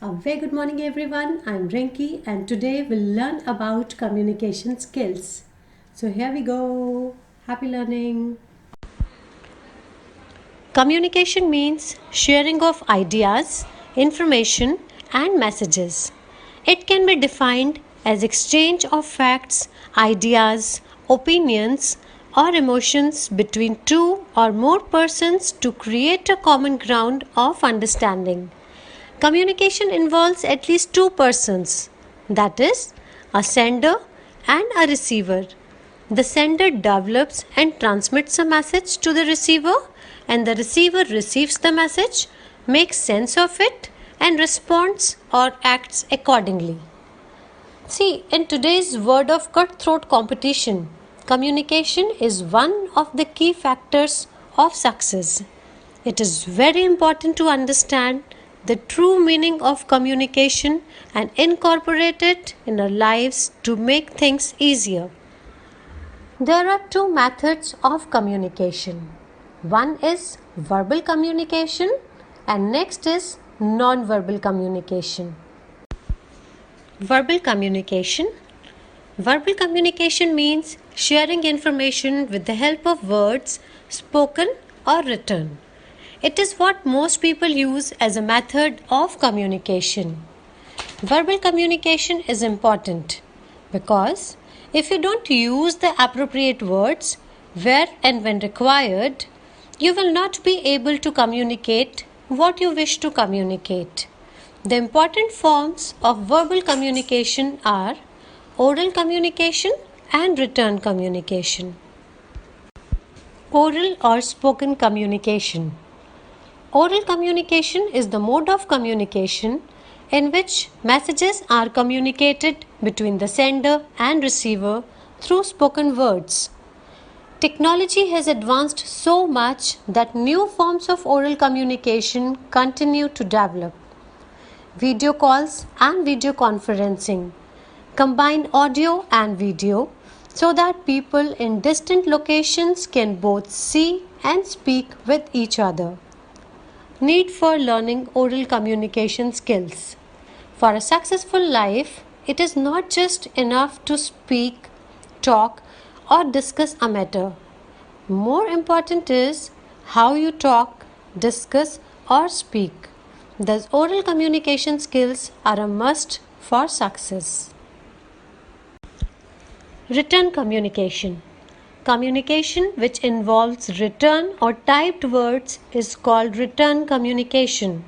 A very good morning, everyone. I'm Rinki, and today we'll learn about communication skills. So, here we go. Happy learning. Communication means sharing of ideas, information, and messages. It can be defined as exchange of facts, ideas, opinions, or emotions between two or more persons to create a common ground of understanding. Communication involves at least two persons, that is, a sender and a receiver. The sender develops and transmits a message to the receiver, and the receiver receives the message, makes sense of it, and responds or acts accordingly. See, in today's world of cutthroat competition, communication is one of the key factors of success. It is very important to understand the true meaning of communication and incorporate it in our lives to make things easier. There are two methods of communication. One is verbal communication and next is non-verbal communication. Verbal communication. Verbal communication means sharing information with the help of words, spoken or written. It is what most people use as a method of communication. Verbal communication is important because if you don't use the appropriate words where and when required, you will not be able to communicate what you wish to communicate. The important forms of verbal communication are oral communication and written communication. Oral or spoken communication. Oral communication is the mode of communication in which messages are communicated between the sender and receiver through spoken words. Technology has advanced so much that new forms of oral communication continue to develop. Video calls and video conferencing combine audio and video so that people in distant locations can both see and speak with each other. Need for learning oral communication skills. For a successful life, it is not just enough to speak, talk, or discuss a matter. More important is how you talk, discuss, or speak. Thus, oral communication skills are a must for success. Written communication. Communication which involves written or typed words is called written communication.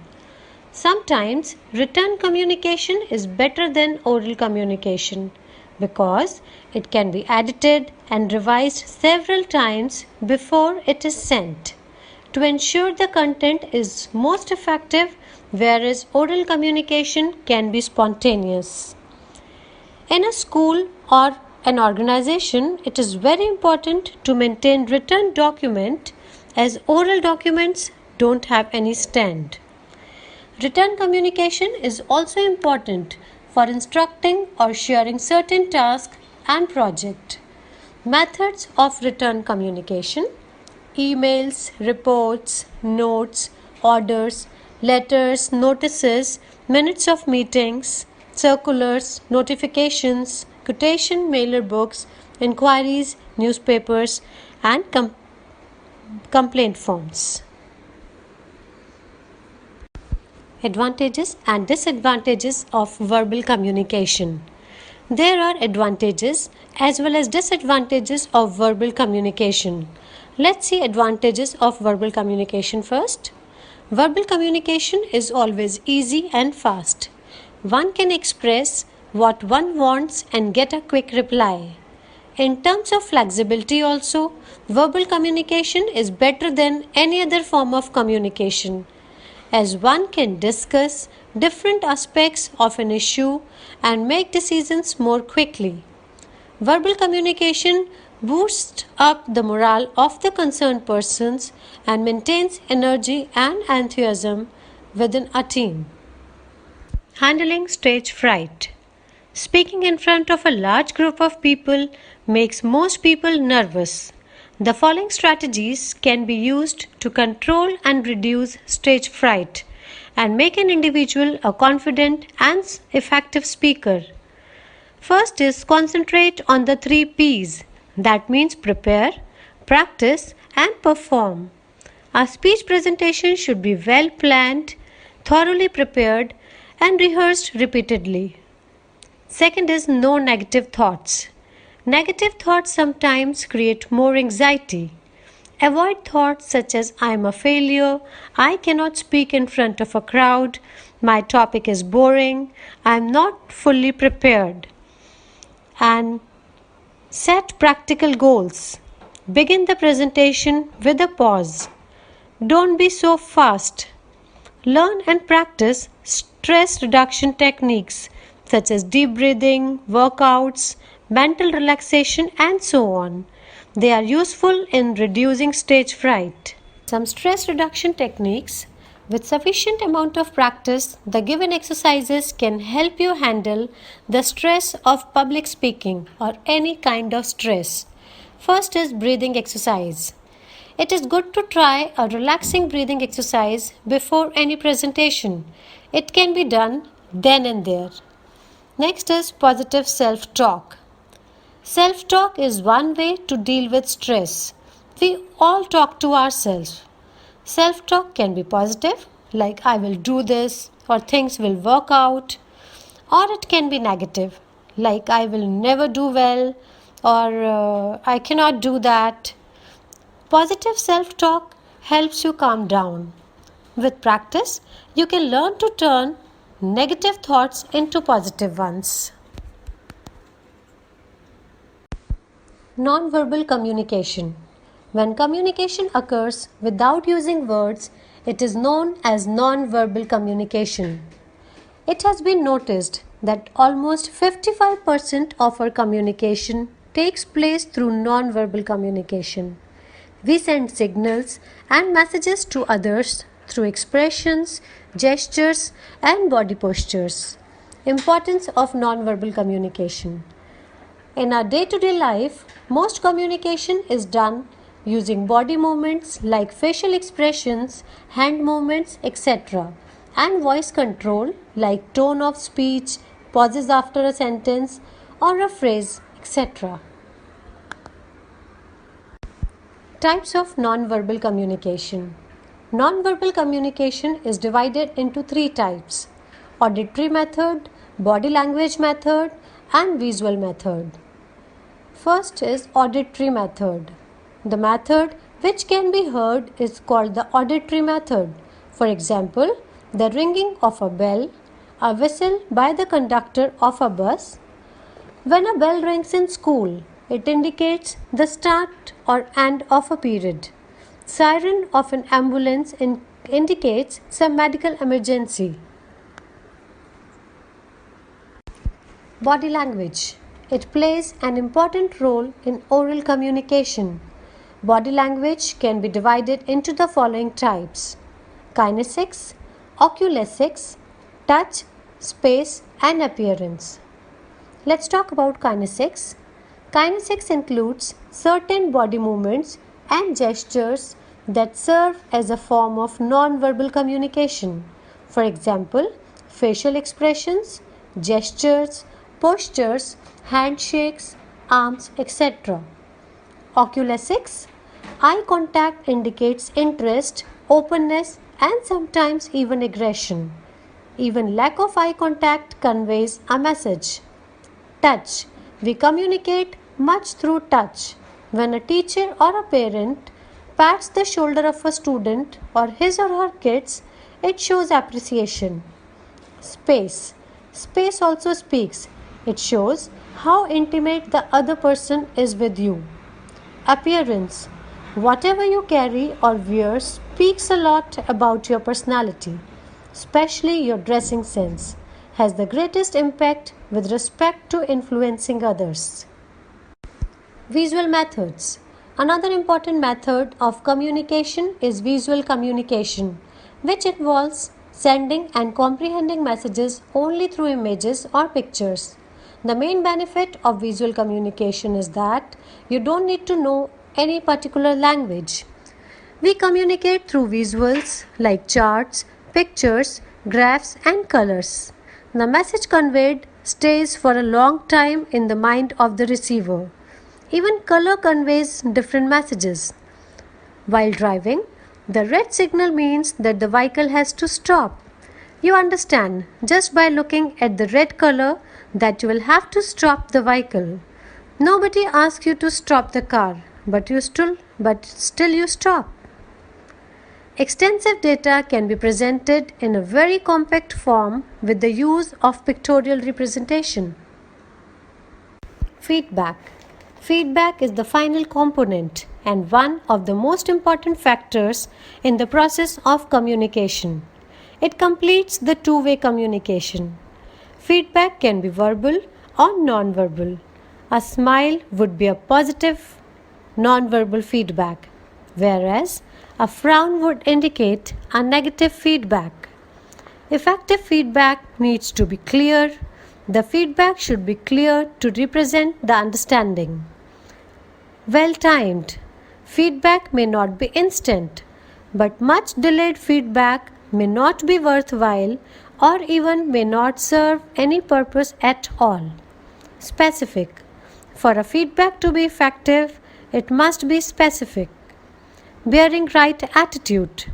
Sometimes written communication is better than oral communication because it can be edited and revised several times before it is sent to ensure the content is most effective, whereas oral communication can be spontaneous. In a school or an organization, it is very important to maintain written document as oral documents don't have any stand. Written communication is also important for instructing or sharing certain tasks and projects. Methods of written communication: emails, reports, notes, orders, letters, notices, minutes of meetings, circulars, notifications, quotation mailer books, inquiries, newspapers, and complaint forms. Advantages and disadvantages of verbal communication. There are advantages as well as disadvantages of verbal communication. Let's see advantages of verbal communication first. Verbal communication is always easy and fast. One can express what one wants and get a quick reply. In terms of flexibility also, verbal communication is better than any other form of communication, as one can discuss different aspects of an issue and make decisions more quickly. Verbal communication boosts up the morale of the concerned persons and maintains energy and enthusiasm within a team. Handling stage fright. Speaking in front of a large group of people makes most people nervous. The following strategies can be used to control and reduce stage fright and make an individual a confident and effective speaker. First is concentrate on the 3 P's. That means prepare, practice, and perform. Our speech presentation should be well planned, thoroughly prepared, and rehearsed repeatedly. Second is no negative thoughts. Negative thoughts sometimes create more anxiety. Avoid thoughts such as I am a failure, I cannot speak in front of a crowd, my topic is boring, I am not fully prepared. And set practical goals. Begin the presentation with a pause. Don't be so fast. Learn and practice stress reduction techniques such as deep breathing, workouts, mental relaxation, and so on. They are useful in reducing stage fright. Some stress reduction techniques. With sufficient amount of practice, the given exercises can help you handle the stress of public speaking or any kind of stress. First is breathing exercise. It is good to try a relaxing breathing exercise before any presentation. It can be done then and there. Next is positive self-talk. Self-talk is one way to deal with stress. We all talk to ourselves. Self-talk can be positive, like I will do this or things will work out, or it can be negative, like I will never do well or I cannot do that. Positive self-talk helps you calm down. With practice, you can learn to turn negative thoughts into positive ones. Non-verbal communication. When communication occurs without using words, it is known as non-verbal communication. It has been noticed that almost 55% of our communication takes place through non-verbal communication. We send signals and messages to others through expressions, gestures, and body postures. Importance of non-verbal communication. In our day-to-day life, most communication is done using body movements like facial expressions, hand movements, etc., and voice control like tone of speech, pauses after a sentence or a phrase, etc. Types of non-verbal communication. Non-verbal communication is divided into 3 types: auditory method, body language method, and visual method. First is auditory method. The method which can be heard is called the auditory method. For example, the ringing of a bell, a whistle by the conductor of a bus. When a bell rings in school, it indicates the start or end of a period. Siren of an ambulance indicates some medical emergency. Body language. It plays an important role in oral communication. Body language can be divided into the following types: kinesics, oculesics, touch, space, and appearance. Let's talk about kinesics. Kinesics includes certain body movements and gestures that serve as a form of non-verbal communication. For example, facial expressions, gestures, postures, handshakes, arms, etc. Oculesics. Eye contact indicates interest, openness, and sometimes even aggression. Even lack of eye contact conveys a message. Touch. We communicate much through touch. When a teacher or a parent pats the shoulder of a student or his or her kids, it shows appreciation. Space. Space also speaks. It shows how intimate the other person is with you. Appearance. Whatever you carry or wear speaks a lot about your personality, especially your dressing sense, has the greatest impact with respect to influencing others. Visual methods. Another important method of communication is visual communication, which involves sending and comprehending messages only through images or pictures. The main benefit of visual communication is that you don't need to know any particular language. We communicate through visuals like charts, pictures, graphs, and colors. The message conveyed stays for a long time in the mind of the receiver. Even color conveys different messages. While driving, the red signal means that the vehicle has to stop. You understand just by looking at the red color that you will have to stop the vehicle. Nobody asks you to stop the car, but still you stop. Extensive data can be presented in a very compact form with the use of pictorial representation. Feedback. Feedback is the final component and one of the most important factors in the process of communication. It completes the two-way communication. Feedback can be verbal or non-verbal. A smile would be a positive non-verbal feedback, whereas a frown would indicate a negative feedback. Effective feedback needs to be clear. The feedback should be clear to represent the understanding. Well timed. Feedback may not be instant, but much delayed feedback may not be worthwhile or even may not serve any purpose at all. Specific. For a feedback to be effective, it must be specific. Bearing right attitude.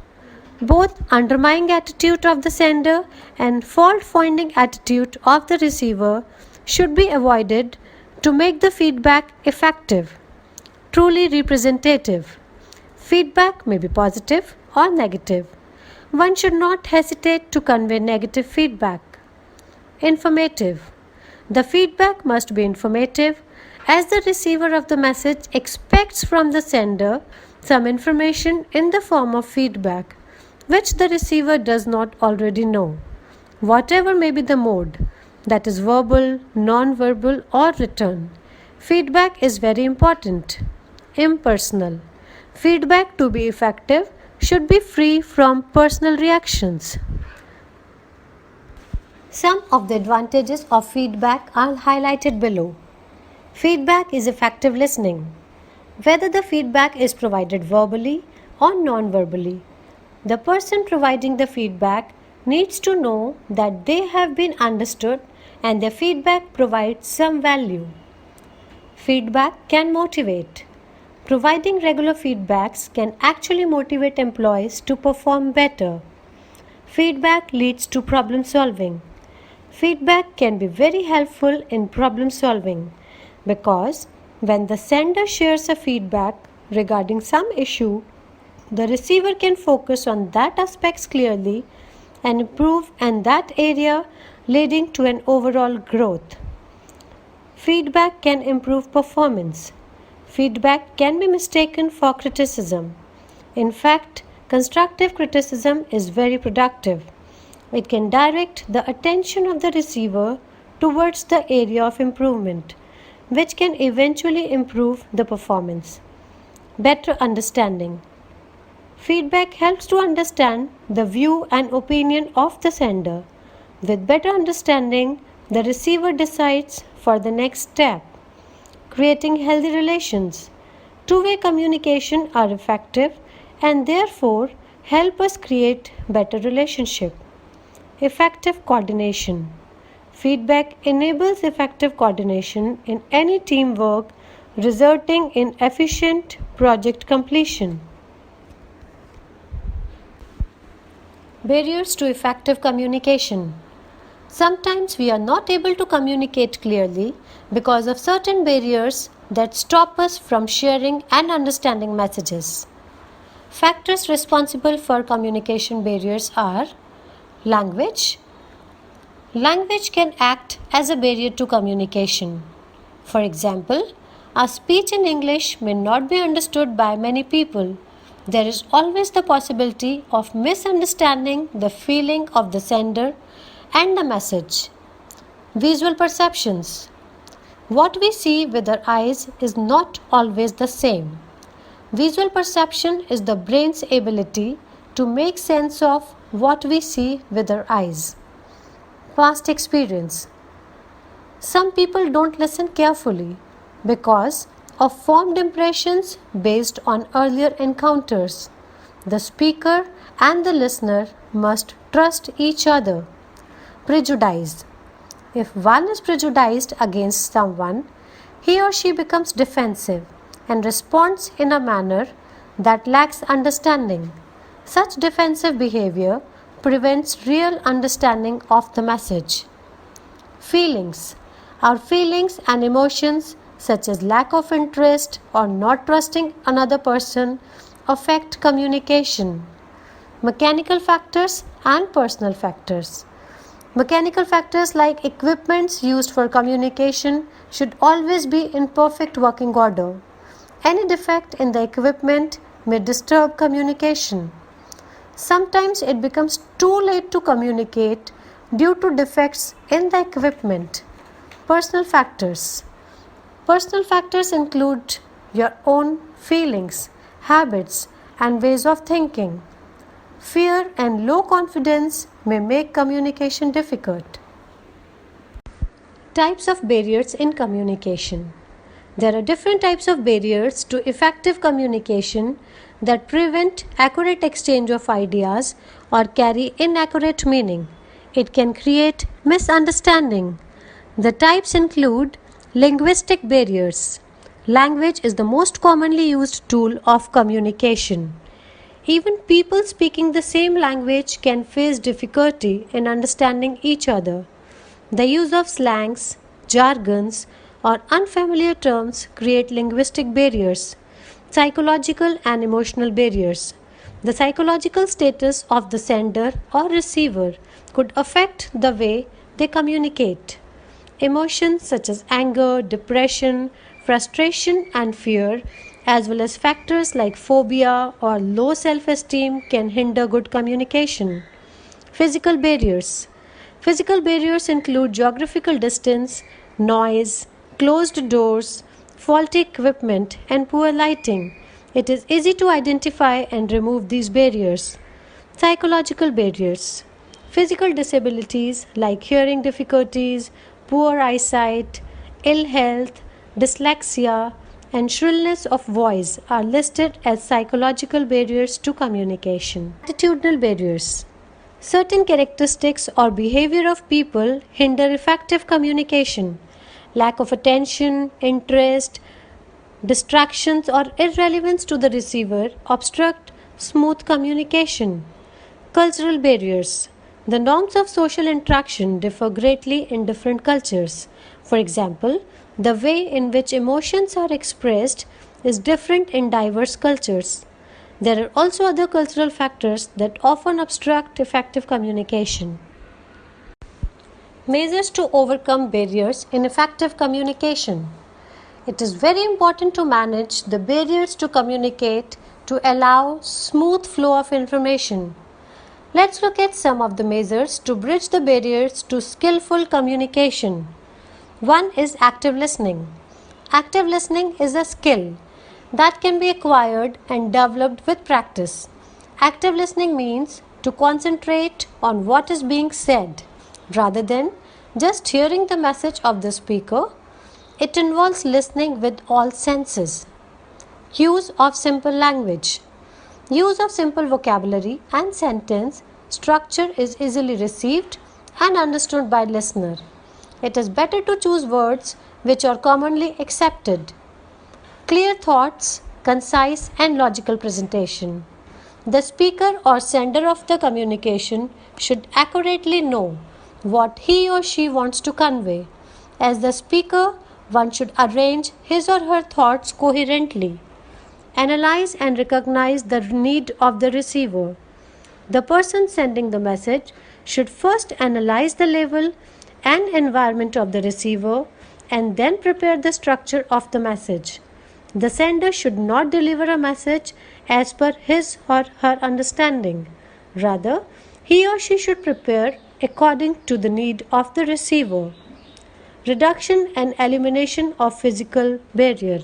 Both undermining attitude of the sender and fault-finding attitude of the receiver should be avoided to make the feedback effective. Truly representative. Feedback may be positive or negative. One should not hesitate to convey negative feedback. Informative. The feedback must be informative as the receiver of the message expects from the sender some information in the form of feedback which the receiver does not already know. Whatever may be the mode, that is verbal, non-verbal or written, feedback is very important. Impersonal. Feedback to be effective should be free from personal reactions. Some of the advantages of feedback are highlighted below. Feedback is effective listening. Whether the feedback is provided verbally or non-verbally, the person providing the feedback needs to know that they have been understood and their feedback provides some value. Feedback can motivate. Providing regular feedbacks can actually motivate employees to perform better. Feedback leads to problem solving. Feedback can be very helpful in problem solving because when the sender shares a feedback regarding some issue, the receiver can focus on that aspects clearly and improve in that area, leading to an overall growth. Feedback can improve performance. Feedback can be mistaken for criticism. In fact, constructive criticism is very productive. It can direct the attention of the receiver towards the area of improvement, which can eventually improve the performance. Better understanding. Feedback helps to understand the view and opinion of the sender. With better understanding, the receiver decides for the next step. Creating healthy relations. Two-way communication are effective and therefore help us create better relationship. Effective coordination. Feedback enables effective coordination in any teamwork, resulting in efficient project completion. Barriers to effective communication. Sometimes we are not able to communicate clearly because of certain barriers that stop us from sharing and understanding messages. Factors responsible for communication barriers are language. Language can act as a barrier to communication. For example, a speech in English may not be understood by many people. There is always the possibility of misunderstanding the feeling of the sender and the message. Visual perceptions. What we see with our eyes is not always the same. Visual perception is the brain's ability to make sense of what we see with our eyes. Past experience. Some people don't listen carefully because of formed impressions based on earlier encounters. The speaker and the listener must trust each other. Prejudice. If one is prejudiced against someone, he or she becomes defensive and responds in a manner that lacks understanding. Such defensive behavior prevents real understanding of the message. Feelings. Our feelings and emotions, such as lack of interest or not trusting another person, affect communication. Mechanical factors and personal factors. Mechanical factors like equipments used for communication should always be in perfect working order. Any defect in the equipment may disturb communication. Sometimes it becomes too late to communicate due to defects in the equipment. Personal factors. Personal factors include your own feelings, habits, and ways of thinking. Fear and low confidence may make communication difficult. Types of barriers in communication. There are different types of barriers to effective communication that prevent accurate exchange of ideas or carry inaccurate meaning. It can create misunderstanding. The types include linguistic barriers. Language is the most commonly used tool of communication. Even people speaking the same language can face difficulty in understanding each other. The use of slangs, jargons, or unfamiliar terms create linguistic barriers. Psychological and emotional barriers. The psychological status of the sender or receiver could affect the way they communicate. Emotions such as anger, depression, frustration, and fear, as well as factors like phobia or low self esteem, can hinder good communication. Physical barriers. Physical barriers include geographical distance, noise, closed doors, faulty equipment, and poor lighting. It is easy to identify and remove these barriers. Psychological barriers. Physical disabilities like hearing difficulties, poor eyesight, ill health, dyslexia, and shrillness of voice are listed as psychological barriers to communication. Attitudinal barriers. Certain characteristics or behavior of people hinder effective communication. Lack of attention, interest, distractions, or irrelevance to the receiver obstruct smooth communication. Cultural barriers. The norms of social interaction differ greatly in different cultures. For example, the way in which emotions are expressed is different in diverse cultures. There are also other cultural factors that often obstruct effective communication. Measures to overcome barriers in effective communication. It is very important to manage the barriers to communicate to allow smooth flow of information. Let's look at some of the measures to bridge the barriers to skillful communication. One is active listening. Active listening is a skill that can be acquired and developed with practice. Active listening means to concentrate on what is being said rather than just hearing the message of the speaker. It involves listening with all senses. Use of simple language. Use of simple vocabulary and sentence structure is easily received and understood by listener. It is better to choose words which are commonly accepted. Clear thoughts, concise and logical presentation. The speaker or sender of the communication should accurately know what he or she wants to convey. As the speaker, one should arrange his or her thoughts coherently. Analyze and recognize the need of the receiver. The person sending the message should first analyze the level and environment of the receiver and then prepare the structure of the message. The sender should not deliver a message as per his or her understanding. Rather, he or she should prepare according to the need of the receiver. Reduction and elimination of physical barrier.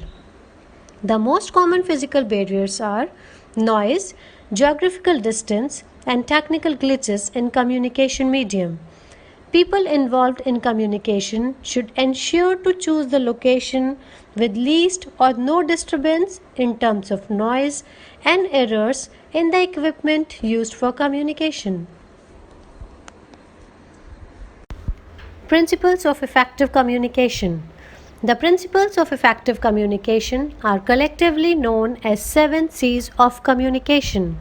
The most common physical barriers are noise, geographical distance, and technical glitches in communication medium. People involved in communication should ensure to choose the location with least or no disturbance in terms of noise and errors in the equipment used for communication. principles of effective communication. The principles of effective communication are collectively known as 7 C's of communication.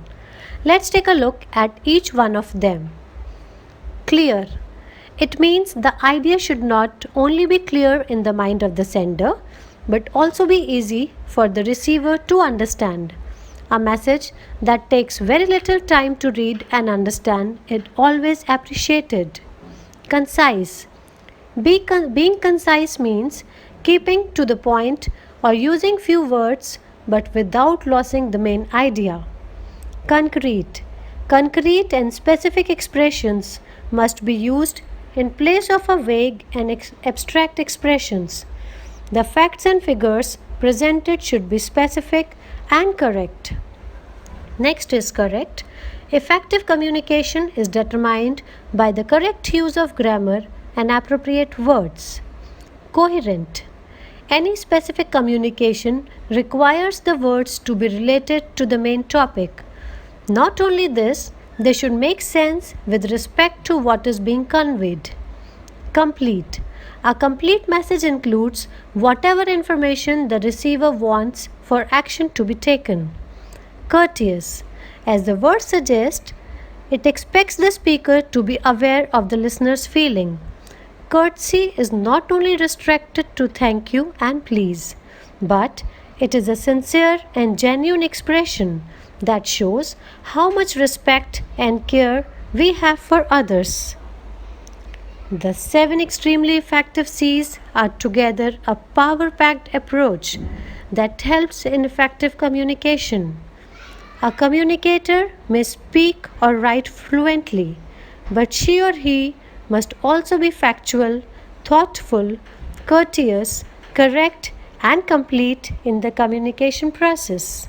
Let's take a look at each one of them. Clear. It means the idea should not only be clear in the mind of the sender, but also be easy for the receiver to understand. A message that takes very little time to read and understand is always appreciated. Concise. Being concise means keeping to the point or using few words but without losing the main idea. Concrete. Concrete and specific expressions must be used in place of a vague and abstract expressions. The facts and figures presented should be specific and correct. Next is correct. Effective communication is determined by the correct use of grammar and appropriate words. Coherent. Any specific communication requires the words to be related to the main topic. Not only this, they should make sense with respect to what is being conveyed. Complete. A complete message includes whatever information the receiver wants for action to be taken. Courteous. As the word suggests, it expects the speaker to be aware of the listener's feeling. Courtesy is not only restricted to thank you and please, but it is a sincere and genuine expression that shows how much respect and care we have for others. The 7 extremely effective C's are together a power-packed approach that helps in effective communication. A communicator may speak or write fluently, but she or he must also be factual, thoughtful, courteous, correct, and complete in the communication process.